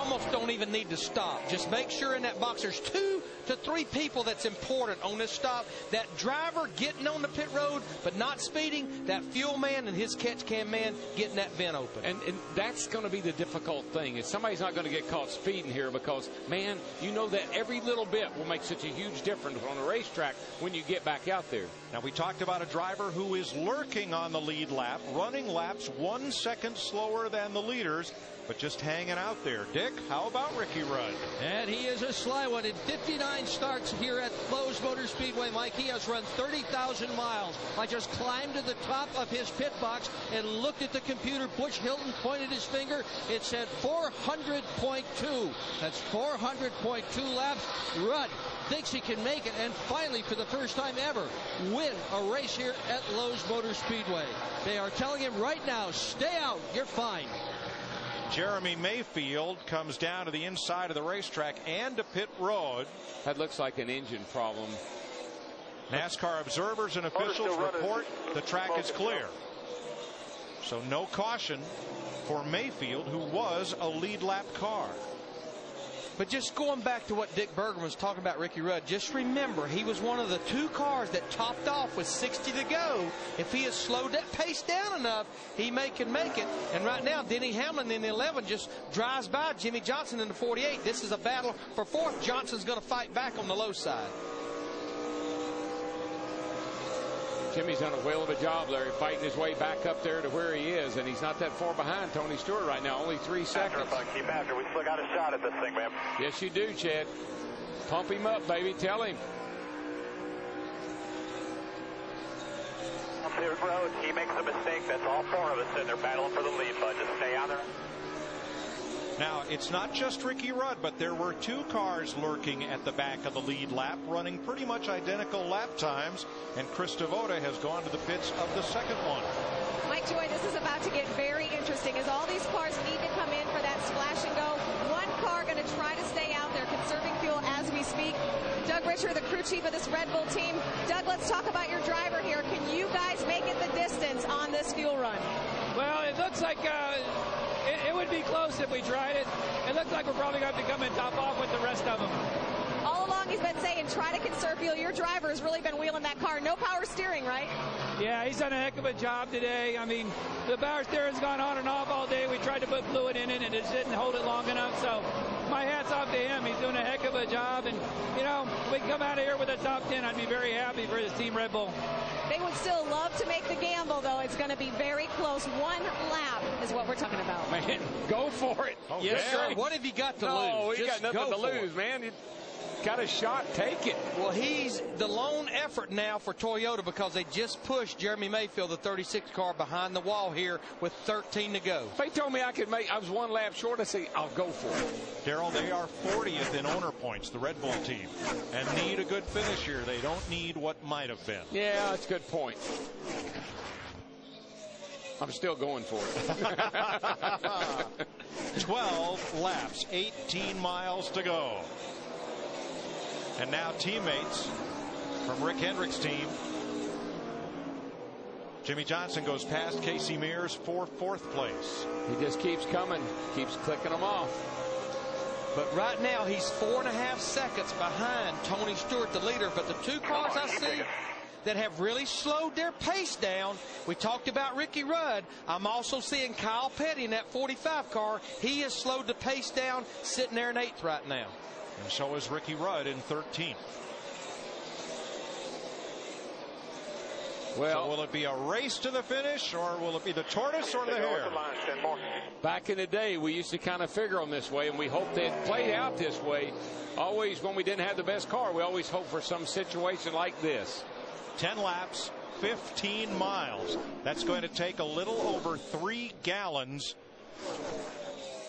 almost don't even need to stop. Just make sure in that box there's 2 to 3 people that's important on this stop. That driver getting on the pit road but not speeding, that fuel man and his catch can man getting that vent open. And that's going to be the difficult thing, is somebody's not going to get caught speeding here, because, man, you know that every little bit will make such a huge difference on a racetrack when you get back out there. Now, we talked about a driver who is lurking on the lead lap, running laps 1 second slower than the leaders, but just hanging out there. Dick, how about Ricky Rudd? And he is a sly one. In 59 starts here at Lowe's Motor Speedway, Mike, he has run 30,000 miles. I just climbed to the top of his pit box and looked at the computer. Butch Hilton pointed his finger. It said 400.2. That's 400.2 laps. Rudd thinks he can make it, and finally, for the first time ever, win a race here at Lowe's Motor Speedway. They are telling him right now, stay out, you're fine. Jeremy Mayfield comes down to the inside of the racetrack and to pit road. That looks like an engine problem. NASCAR observers and officials report the track is clear. So no caution for Mayfield, who was a lead lap car. But just going back to what Dick Bergman was talking about Ricky Rudd, just remember he was one of the 2 cars that topped off with 60 to go. If he has slowed that pace down enough, he can make it. And right now, Denny Hamlin in the 11 just drives by Jimmy Johnson in the 48. This is a battle for 4th. Johnson's going to fight back on the low side. Jimmy's done a whale of a job, Larry, fighting his way back up there to where he is, and he's not that far behind Tony Stewart right now, only 3 seconds. Keep after. We still got a shot at this thing, man. Yes, you do, Chad. Pump him up, baby. Tell him. Up the road, he makes a mistake. That's all 4 of us in there battling for the lead, bud. Just stay on there. Now, it's not just Ricky Rudd, but there were 2 cars lurking at the back of the lead lap, running pretty much identical lap times, and Chris Devoda has gone to the pits of the second one. Mike Joy, this is about to get very interesting, as all these cars need to come in for that splash and go. One car going to try to stay out there, conserving fuel as we speak. Doug Richer, the crew chief of this Red Bull team. Doug, let's talk about your driver here. Can you guys make it the distance on this fuel run? Well, it looks like it would be close if we tried it. It looks like we're probably going to have to come and top off with the rest of them. All along he's been saying try to conserve fuel. Your driver has really been wheeling that car. No power steering, right? Yeah, he's done a heck of a job today. I mean, the power steering's gone on and off all day. We tried to put fluid in it, and it didn't hold it long enough. So my hat's off to him. He's doing a heck of a job. And, you know, if we can come out of here with a top 10, I'd be very happy for this team Red Bull. They would still love to make the gamble, though. It's going to be very close. 1 lap is what we're talking about. Man, go for it. Oh, yes, sir. What have you got to lose? No, we got nothing to lose, man. You got a shot, take it. Well, he's the lone effort now for Toyota, because they just pushed Jeremy Mayfield, the 36 car, behind the wall here with 13 to go. If they told me I was 1 lap short, I'd say I'll go for it. Darrell, they are 40th in owner points, the Red Bull team, and need a good finish here. They don't need what might have been. Yeah, that's a good point. I'm still going for it. 12 laps, 18 miles to go. And now teammates from Rick Hendrick's team. Jimmy Johnson goes past Casey Mears for 4th place. He just keeps coming, keeps clicking them off. But right now he's 4.5 seconds behind Tony Stewart, the leader. But the 2 cars I see that have really slowed their pace down, we talked about Ricky Rudd. I'm also seeing Kyle Petty in that 45 car. He has slowed the pace down, sitting there in 8th right now. And so is Ricky Rudd in 13th. Well, so will it be a race to the finish, or will it be the tortoise or the hare? Back in the day, we used to kind of figure them this way, and we hoped it played out this way. Always, when we didn't have the best car, we always hoped for some situation like this. 10 laps, 15 miles. That's going to take a little over 3 gallons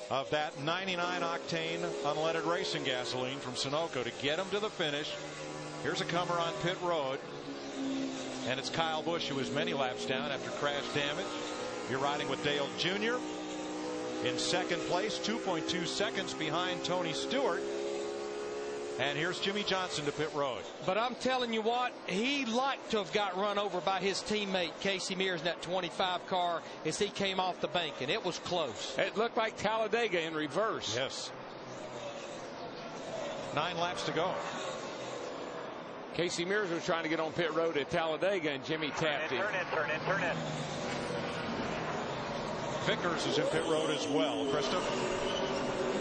of that 99 octane unleaded racing gasoline from Sunoco to get them to the finish. Here's a comer on pit road, and it's Kyle Busch, who is many laps down after crash damage. You're riding with Dale Jr. in 2nd place, 2.2 seconds behind Tony Stewart. And here's Jimmy Johnson to pit road. But I'm telling you what, he liked to have got run over by his teammate Casey Mears in that 25 car as he came off the bank, and it was close. It looked like Talladega in reverse. Yes. 9 laps to go. Casey Mears was trying to get on pit road at Talladega, and Jimmy tapped him. Turn in. Vickers is in pit road as well. Krista?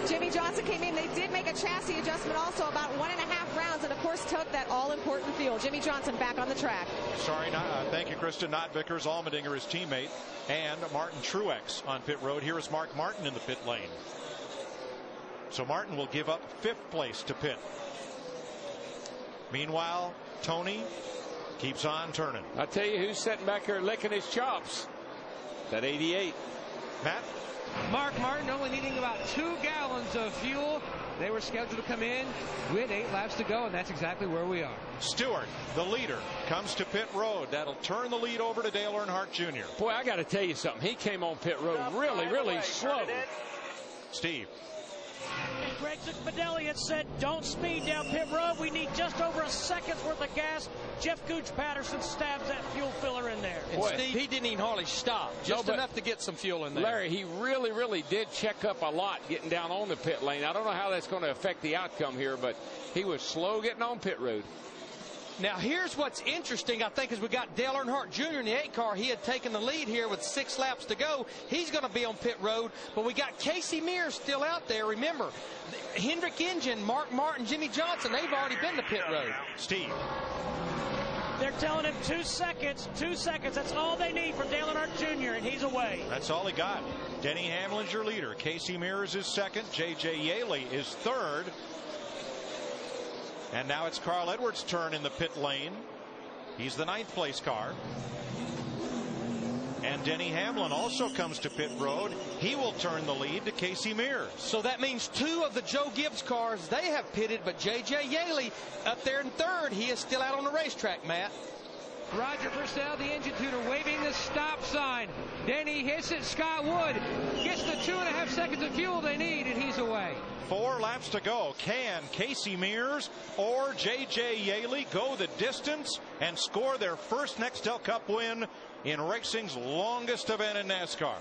Jimmy Johnson came in. They did make a chassis adjustment also about 1.5 rounds, and of course took that all-important fuel. Jimmy Johnson back on the track. Sorry, thank you, Krista. Not Vickers. Allmendinger, his teammate, and Martin Truex on pit road. Here is Mark Martin in the pit lane. So Martin will give up 5th place to pit. Meanwhile, Tony keeps on turning. I tell you who's sitting back here licking his chops. That 88. Matt? Mark Martin only needing about 2 gallons of fuel. They were scheduled to come in with 8 laps to go, and that's exactly where we are. Stewart, the leader, comes to pit road. That'll turn the lead over to Dale Earnhardt Jr. Boy, I got to tell you something. He came on pit road really slow. Steve. Greg Zuccadelli had said, don't speed down pit road. We need just over a second's worth of gas. Jeff Gooch Patterson stabs that fuel filler in there. And Steve, he didn't even hardly stop. Just enough to get some fuel in there. Larry, he really did check up a lot getting down on the pit lane. I don't know how that's going to affect the outcome here, but he was slow getting on pit road. Now, here's what's interesting, I think, is we got Dale Earnhardt Jr. in the 8 car. He had taken the lead here with 6 laps to go. He's going to be on pit road, but we got Casey Mears still out there. Remember, Hendrick engine, Mark Martin, Jimmy Johnson, they've already been to pit road. Steve. They're telling him 2 seconds. 2 seconds. That's all they need from Dale Earnhardt Jr., and he's away. That's all he got. Denny Hamlin's your leader. Casey Mears is 2nd. J.J. Yaley is 3rd. And now it's Carl Edwards' turn in the pit lane. He's the 9th place car. And Denny Hamlin also comes to pit road. He will turn the lead to Casey Mears. So that means 2 of the Joe Gibbs cars, they have pitted, but J.J. Yaley up there in 3rd. He is still out on the racetrack, Matt. Roger Purcell, the engine tuner, waving the stop sign. Denny hits it. Scott Wood gets the 2.5 seconds of fuel they need, and he's away. 4 laps to go. Can Casey Mears or J.J. Yaley go the distance and score their first Nextel Cup win in racing's longest event in NASCAR?